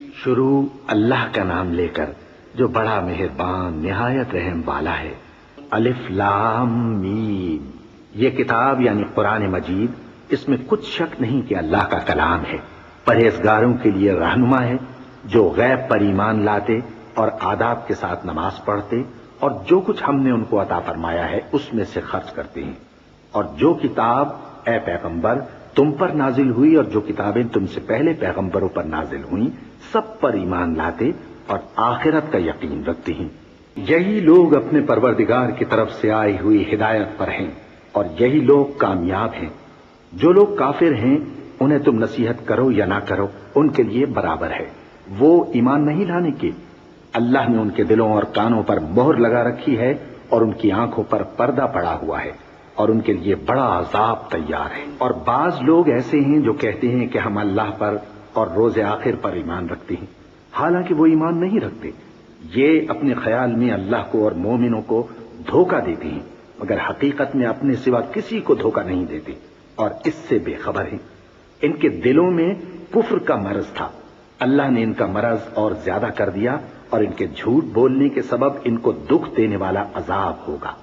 شروع اللہ کا نام لے کر جو بڑا مہربان نہایت رحم والا ہے۔ الف لام میم، یہ کتاب یعنی قرآن مجید، اس میں کچھ شک نہیں کہ اللہ کا کلام ہے، پرہیزگاروں کے لیے رہنما ہے، جو غیب پر ایمان لاتے اور آداب کے ساتھ نماز پڑھتے اور جو کچھ ہم نے ان کو عطا فرمایا ہے اس میں سے خرچ کرتے ہیں، اور جو کتاب اے پیغمبر تم پر نازل ہوئی اور جو کتابیں تم سے پہلے پیغمبروں پر نازل ہوئیں سب پر ایمان لاتے اور آخرت کا یقین رکھتے ہیں۔ یہی لوگ اپنے پروردگار کی طرف سے آئی ہوئی ہدایت پر ہیں اور یہی لوگ کامیاب ہیں۔ جو لوگ کافر ہیں انہیں تم نصیحت کرو یا نہ کرو ان کے لیے برابر ہے، وہ ایمان نہیں لانے کے۔ اللہ نے ان کے دلوں اور کانوں پر مہر لگا رکھی ہے اور ان کی آنکھوں پر پردہ پڑا ہوا ہے اور ان کے لیے بڑا عذاب تیار ہے۔ اور بعض لوگ ایسے ہیں جو کہتے ہیں کہ ہم اللہ پر اور روز آخر پر ایمان رکھتے ہیں، حالانکہ وہ ایمان نہیں رکھتے۔ یہ اپنے خیال میں اللہ کو اور مومنوں کو دھوکہ دیتے ہیں، مگر حقیقت میں اپنے سوا کسی کو دھوکہ نہیں دیتے اور اس سے بے خبر ہیں۔ ان کے دلوں میں کفر کا مرض تھا، اللہ نے ان کا مرض اور زیادہ کر دیا اور ان کے جھوٹ بولنے کے سبب ان کو دکھ دینے والا عذاب ہوگا۔